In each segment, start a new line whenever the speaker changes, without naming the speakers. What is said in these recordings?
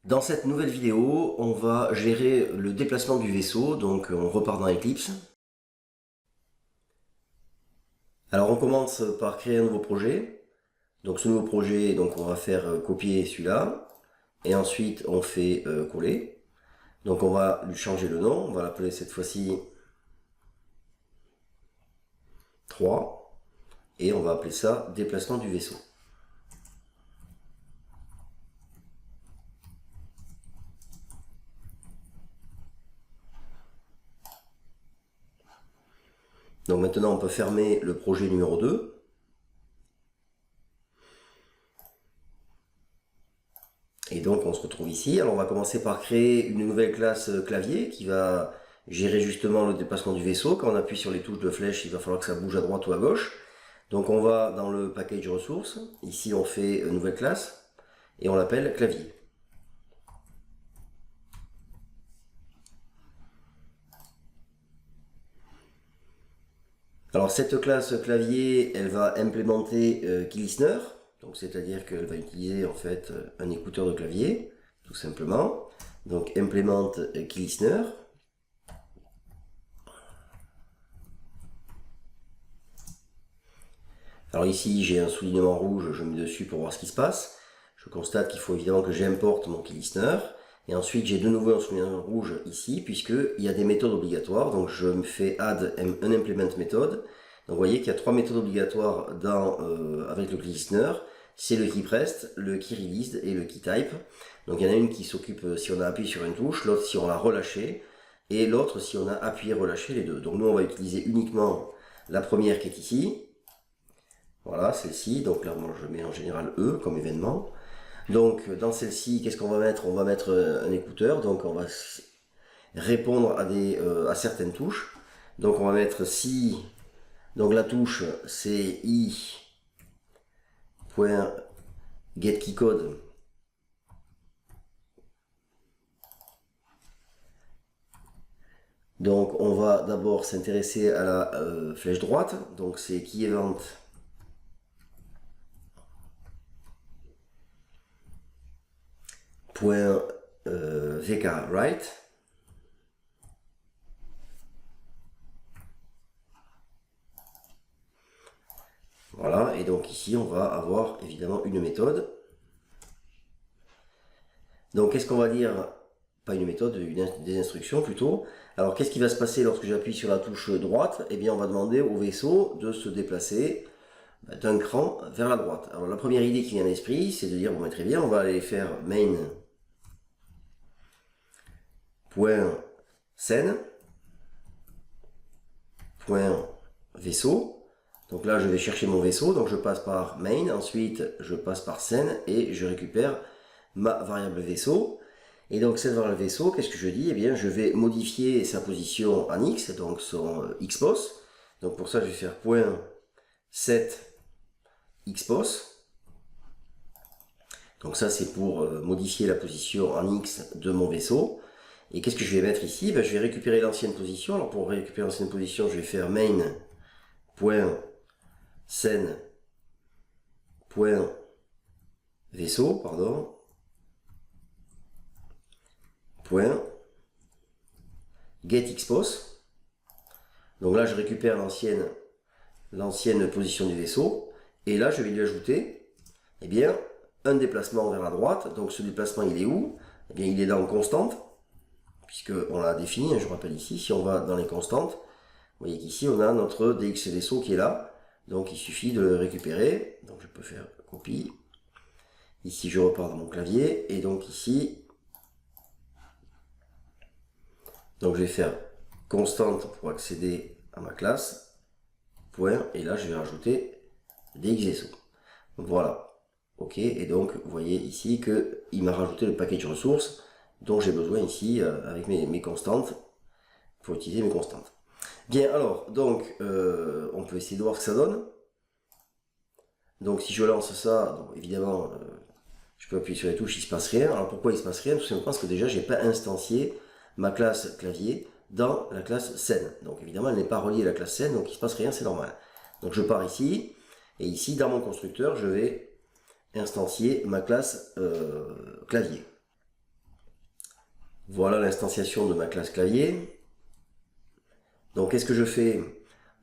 Dans cette nouvelle vidéo, on va gérer le déplacement du vaisseau, donc on repart dans Eclipse. Alors on commence par créer un nouveau projet. Donc ce nouveau projet, donc on va faire copier celui-là, et ensuite on fait coller. Donc on va lui changer le nom, on va l'appeler cette fois-ci 3, et on va appeler ça déplacement du vaisseau. Donc maintenant on peut fermer le projet numéro 2. Et donc on se retrouve ici. Alors on va commencer par créer une nouvelle classe clavier qui va gérer justement le déplacement du vaisseau. Quand on appuie sur les touches de flèche, il va falloir que ça bouge à droite ou à gauche. Donc on va dans le package ressources. Ici on fait une nouvelle classe et on l'appelle clavier. Alors cette classe clavier, elle va implémenter key listener. Donc c'est-à-dire qu'elle va utiliser en fait un écouteur de clavier, tout simplement. Donc implement key listener. Alors ici j'ai un soulignement rouge, je mets dessus pour voir ce qui se passe. Je constate qu'il faut évidemment que j'importe mon key listener. Et ensuite j'ai de nouveau un soulignement rouge ici, puisqu'il y a des méthodes obligatoires. Donc je me fais add un implement method. Donc vous voyez qu'il y a 3 méthodes obligatoires avec le key listener. C'est le key pressed, le key released et le key type. Donc il y en a une qui s'occupe si on a appuyé sur une touche, l'autre si on l'a relâché, et l'autre si on a appuyé relâché les deux. Donc nous on va utiliser uniquement la première qui est ici. Voilà, celle-ci, donc là moi je mets en général E comme événement. Donc dans celle-ci, qu'est-ce qu'on va mettre? On va mettre un écouteur, donc on va répondre à certaines touches. Donc on va mettre si, donc la touche c'est i.getKeyCode. Donc on va d'abord s'intéresser à la flèche droite, donc c'est keyEvent. .vkwrite. Voilà, et donc ici on va avoir évidemment une méthode. Donc qu'est-ce qu'on va dire? Pas une méthode, des instructions plutôt. Alors qu'est-ce qui va se passer lorsque j'appuie sur la touche droite? Eh bien on va demander au vaisseau de se déplacer d'un cran vers la droite. Alors la première idée qui vient à l'esprit, c'est de dire, bon très bien, on va aller faire main.scène.vaisseau. Donc là je vais chercher mon vaisseau, donc je passe par main, ensuite je passe par scène et je récupère ma variable vaisseau. Et donc cette variable vaisseau, qu'est-ce que je dis? Eh bien je vais modifier sa position en x, donc son xpos. Donc pour ça je vais faire .set xpos. Donc ça c'est pour modifier la position en x de mon vaisseau. Et qu'est-ce que je vais mettre ici? Ben, je vais récupérer l'ancienne position. Alors pour récupérer l'ancienne position, je vais faire main.scène.vaisseau, pardon. .getXpos. Donc là je récupère l'ancienne position du vaisseau. Et là je vais lui ajouter eh bien, un déplacement vers la droite. Donc ce déplacement il est où? Eh bien il est dans constante, puisqu'on l'a défini, je rappelle ici, si on va dans les constantes, vous voyez qu'ici on a notre DX vaisseau qui est là, donc il suffit de le récupérer, donc je peux faire copie, ici je repars dans mon clavier, et donc ici, donc je vais faire constante pour accéder à ma classe, point, et là je vais rajouter DX vaisseau. Donc voilà, ok, et donc vous voyez ici qu'il m'a rajouté le package ressources dont j'ai besoin ici avec mes constantes, pour utiliser mes constantes. Bien, alors, donc, on peut essayer de voir ce que ça donne. Donc, si je lance ça, donc, évidemment, je peux appuyer sur les touches, il ne se passe rien. Alors, pourquoi il ne se passe rien? Tout simplement parce que déjà, je n'ai pas instancié ma classe clavier dans la classe scène. Donc, évidemment, elle n'est pas reliée à la classe scène, donc il ne se passe rien, c'est normal. Donc, je pars ici, et ici, dans mon constructeur, je vais instancier ma classe clavier. Voilà l'instanciation de ma classe clavier. Donc qu'est-ce que je fais?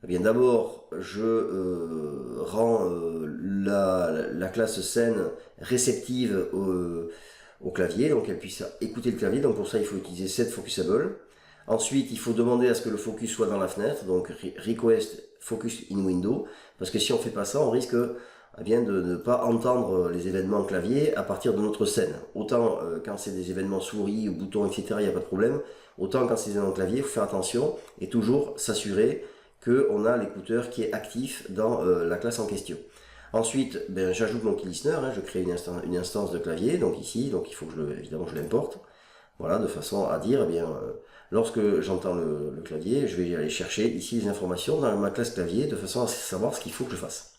Eh bien d'abord, je rends la classe scène réceptive au clavier, donc elle puisse écouter le clavier. Donc pour ça, il faut utiliser setFocusable. Ensuite, il faut demander à ce que le focus soit dans la fenêtre, donc request focus in window, parce que si on fait pas ça, on risque bien de ne pas entendre les événements clavier à partir de notre scène. Autant quand c'est des événements souris ou boutons, etc., il n'y a pas de problème. Autant quand c'est des événements clavier, il faut faire attention et toujours s'assurer qu'on a l'écouteur qui est actif dans la classe en question. Ensuite, ben, j'ajoute mon key listener, je crée une instance de clavier, donc ici, donc il faut que évidemment je l'importe. Voilà, de façon à dire, eh bien, lorsque j'entends le clavier, je vais aller chercher ici les informations dans ma classe clavier, de façon à savoir ce qu'il faut que je fasse.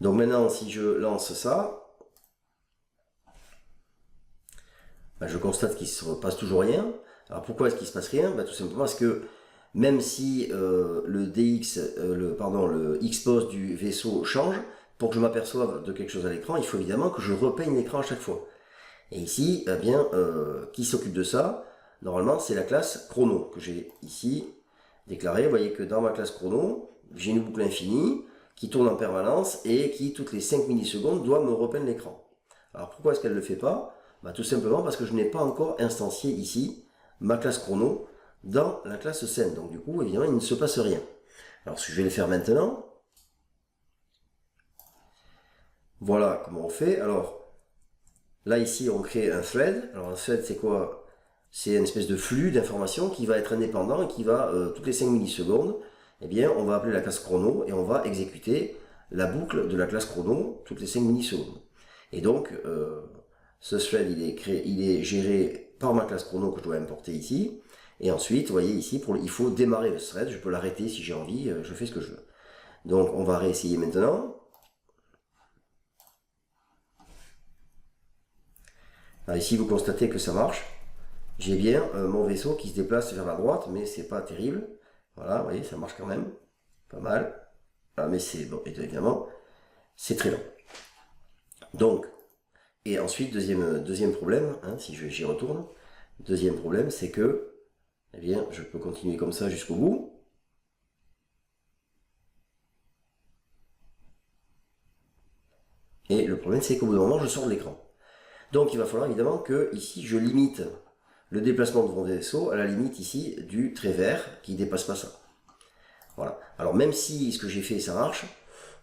Donc maintenant, si je lance ça, ben, je constate qu'il ne se passe toujours rien. Alors pourquoi est-ce qu'il ne se passe rien? Ben, tout simplement parce que même si le Xpos du vaisseau change, pour que je m'aperçoive de quelque chose à l'écran, il faut évidemment que je repeigne l'écran à chaque fois. Et ici, eh bien, qui s'occupe de ça? Normalement, c'est la classe chrono que j'ai ici déclarée. Vous voyez que dans ma classe chrono, j'ai une boucle infinie qui tourne en permanence et qui, toutes les 5 millisecondes, doit me repeindre l'écran. Alors pourquoi est-ce qu'elle ne le fait pas? Bah, tout simplement parce que je n'ai pas encore instancié ici ma classe chrono dans la classe scène. Donc du coup, évidemment, il ne se passe rien. Alors je vais le faire maintenant. Voilà comment on fait. Alors là, ici, on crée un thread. Alors un thread, c'est quoi? C'est une espèce de flux d'informations qui va être indépendant et qui va, toutes les 5 millisecondes, eh bien, on va appeler la classe chrono et on va exécuter la boucle de la classe chrono toutes les 5 millisecondes. Et donc, ce thread, il est géré par ma classe chrono que je dois importer ici. Et ensuite, vous voyez ici, il faut démarrer le thread. Je peux l'arrêter si j'ai envie, je fais ce que je veux. Donc, on va réessayer maintenant. Alors ici, vous constatez que ça marche. J'ai bien mon vaisseau qui se déplace vers la droite, mais c'est pas terrible. Voilà, vous voyez, ça marche quand même. Pas mal. Ah, mais c'est, bon, évidemment, c'est très lent. Donc, et ensuite, deuxième problème, si j'y retourne, deuxième problème, c'est que, eh bien, je peux continuer comme ça jusqu'au bout. Et le problème, c'est qu'au bout d'un moment, je sors de l'écran. Donc, il va falloir évidemment que, ici, je limite le déplacement de mon vaisseau à la limite ici du trait vert qui ne dépasse pas ça. Voilà. Alors même si ce que j'ai fait ça marche,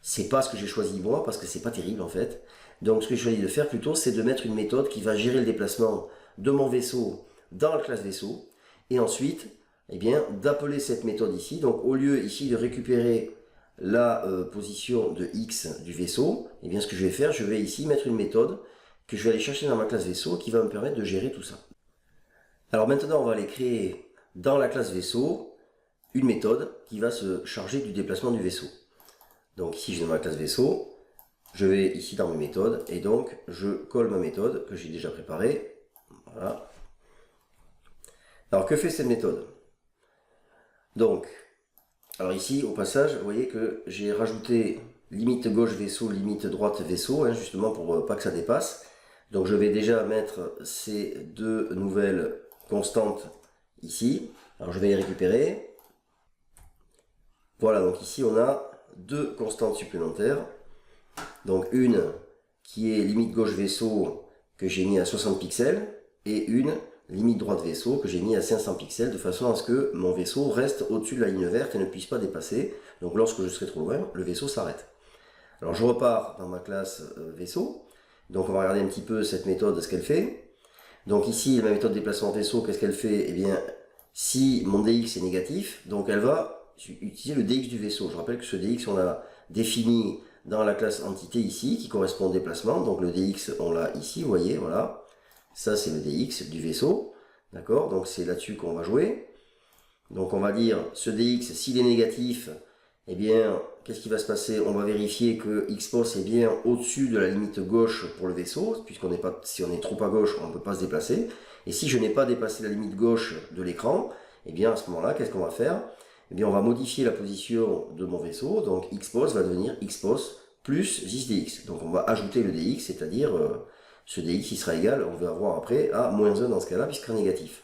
c'est pas ce que j'ai choisi moi parce que c'est pas terrible en fait. Donc ce que j'ai choisi de faire plutôt c'est de mettre une méthode qui va gérer le déplacement de mon vaisseau dans la classe vaisseau et ensuite eh bien d'appeler cette méthode ici. Donc au lieu ici de récupérer la position de X du vaisseau, eh bien ce que je vais faire, je vais ici mettre une méthode que je vais aller chercher dans ma classe vaisseau qui va me permettre de gérer tout ça. Alors maintenant on va aller créer dans la classe vaisseau une méthode qui va se charger du déplacement du vaisseau. Donc ici j'ai dans ma classe vaisseau, je vais ici dans mes méthodes et donc je colle ma méthode que j'ai déjà préparée. Voilà. Alors que fait cette méthode? Donc, alors ici au passage, vous voyez que j'ai rajouté limite gauche vaisseau, limite droite vaisseau, justement pour pas que ça dépasse. Donc je vais déjà mettre ces deux nouvelles constantes ici. Alors je vais les récupérer. Voilà, donc ici on a deux constantes supplémentaires. Donc une qui est limite gauche vaisseau que j'ai mis à 60 pixels et une limite droite vaisseau que j'ai mis à 500 pixels de façon à ce que mon vaisseau reste au-dessus de la ligne verte et ne puisse pas dépasser. Donc lorsque je serai trop loin, le vaisseau s'arrête. Alors je repars dans ma classe vaisseau. Donc on va regarder un petit peu cette méthode, ce qu'elle fait. Donc ici, ma méthode déplacement vaisseau, qu'est-ce qu'elle fait? Eh bien, si mon DX est négatif, donc elle va utiliser le DX du vaisseau. Je rappelle que ce DX, on l'a défini dans la classe entité ici, qui correspond au déplacement. Donc le DX, on l'a ici, vous voyez, voilà. Ça, c'est le DX du vaisseau. D'accord? Donc c'est là-dessus qu'on va jouer. Donc on va dire, ce DX, s'il est négatif, eh bien, qu'est-ce qui va se passer? On va vérifier que Xpos est bien au-dessus de la limite gauche pour le vaisseau, puisqu'on n'est pas, si on est trop à gauche, on ne peut pas se déplacer. Et si je n'ai pas dépassé la limite gauche de l'écran, eh bien à ce moment-là, qu'est-ce qu'on va faire? Eh bien, on va modifier la position de mon vaisseau, donc Xpos va devenir Xpos plus 10dx. Donc on va ajouter le dx, c'est-à-dire ce dx il sera égal, on va voir après, à moins 1 dans ce cas-là, puisqu'il sera négatif.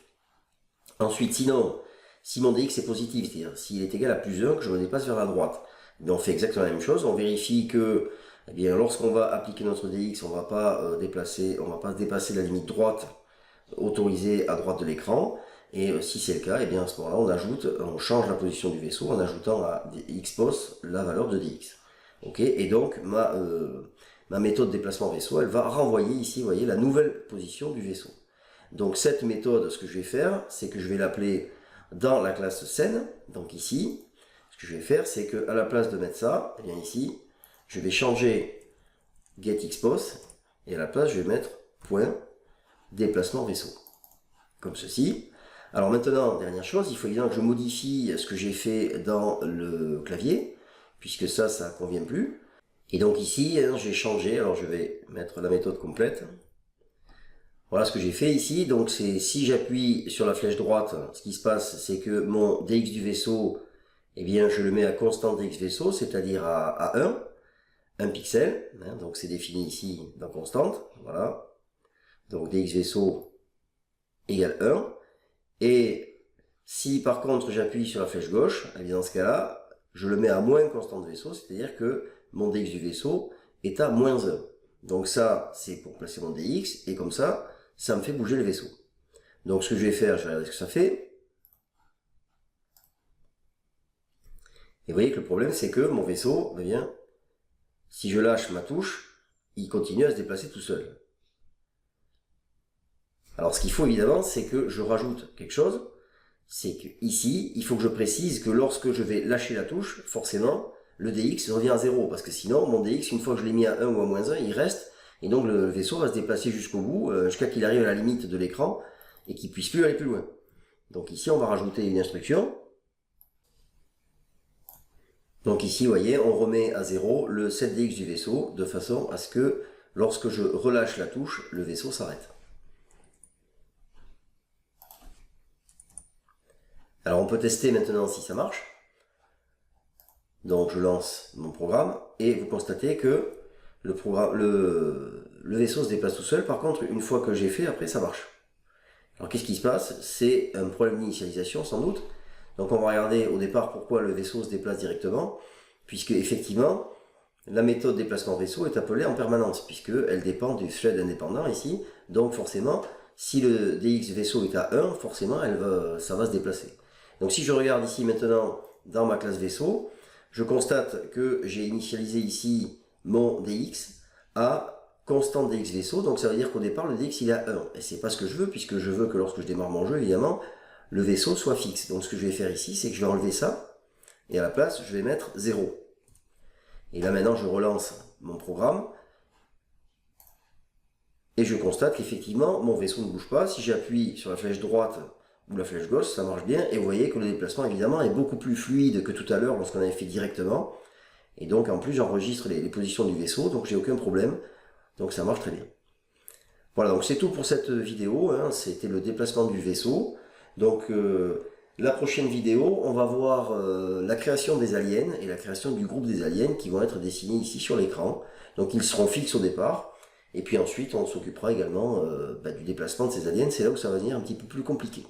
Ensuite, sinon, si mon dx est positif, c'est-à-dire s'il est égal à plus 1, que je me déplace vers la droite, on fait exactement la même chose, on vérifie que eh bien, lorsqu'on va appliquer notre dx, on ne va pas dépasser la limite droite autorisée à droite de l'écran. Et si c'est le cas, et bien à ce moment-là, on change la position du vaisseau en ajoutant à xpos la valeur de dx. Ok, et donc ma méthode de déplacement vaisseau, elle va renvoyer ici, vous voyez, la nouvelle position du vaisseau. Donc cette méthode, ce que je vais faire, c'est que je vais l'appeler dans la classe scène. Donc ici, ce que je vais faire, c'est que à la place de mettre ça, eh bien ici, je vais changer getXpos et à la place, je vais mettre point déplacement vaisseau. Comme ceci. Alors maintenant, dernière chose, il faut évidemment que je modifie ce que j'ai fait dans le clavier, puisque ça ne convient plus. Et donc ici, j'ai changé, alors je vais mettre la méthode complète. Voilà ce que j'ai fait ici, donc c'est si j'appuie sur la flèche droite, ce qui se passe, c'est que mon dx du vaisseau, eh bien je le mets à constante dx vaisseau, c'est-à-dire à 1 pixel, hein, donc c'est défini ici dans constante, voilà. Donc dx vaisseau égale 1, et si par contre j'appuie sur la flèche gauche, eh bien dans ce cas-là, je le mets à moins constante vaisseau, c'est-à-dire que mon dx du vaisseau est à moins 1. Donc ça, c'est pour placer mon dx, et comme ça me fait bouger le vaisseau. Donc ce que je vais faire, je vais regarder ce que ça fait. Et vous voyez que le problème, c'est que mon vaisseau, eh bien, si je lâche ma touche, il continue à se déplacer tout seul. Alors ce qu'il faut évidemment, c'est que je rajoute quelque chose, c'est que ici, il faut que je précise que lorsque je vais lâcher la touche, forcément, le dx revient à 0, parce que sinon, mon dx, une fois que je l'ai mis à 1 ou à moins 1, il reste, et donc le vaisseau va se déplacer jusqu'au bout, jusqu'à qu'il arrive à la limite de l'écran, et qu'il puisse plus aller plus loin. Donc ici, on va rajouter une instruction. Donc ici, vous voyez, on remet à 0 le 7dx du vaisseau, de façon à ce que, lorsque je relâche la touche, le vaisseau s'arrête. Alors on peut tester maintenant si ça marche. Donc je lance mon programme, et vous constatez que le vaisseau se déplace tout seul. Par contre, une fois que j'ai fait, après ça marche. Alors qu'est-ce qui se passe? C'est un problème d'initialisation sans doute. Donc on va regarder au départ pourquoi le vaisseau se déplace directement, puisque effectivement la méthode déplacement vaisseau est appelée en permanence, puisqu'elle dépend du thread indépendant ici. Donc forcément, si le dx vaisseau est à 1, forcément ça va se déplacer. Donc si je regarde ici maintenant dans ma classe vaisseau, je constate que j'ai initialisé ici mon dx à constante dx vaisseau, donc ça veut dire qu'au départ le dx il est à 1, et c'est pas ce que je veux, puisque je veux que lorsque je démarre mon jeu, évidemment, le vaisseau soit fixe. Donc ce que je vais faire ici, c'est que je vais enlever ça, et à la place je vais mettre 0. Et là maintenant je relance mon programme, et je constate qu'effectivement mon vaisseau ne bouge pas. Si j'appuie sur la flèche droite ou la flèche gauche, ça marche bien, et vous voyez que le déplacement évidemment est beaucoup plus fluide que tout à l'heure lorsqu'on avait fait directement. Et donc en plus j'enregistre les positions du vaisseau, donc j'ai aucun problème, donc ça marche très bien. Voilà, donc c'est tout pour cette vidéo, hein. C'était le déplacement du vaisseau. Donc la prochaine vidéo, on va voir la création des aliens et la création du groupe des aliens qui vont être dessinés ici sur l'écran. Donc ils seront fixes au départ, et puis ensuite on s'occupera également du déplacement de ces aliens. C'est là où ça va devenir un petit peu plus compliqué.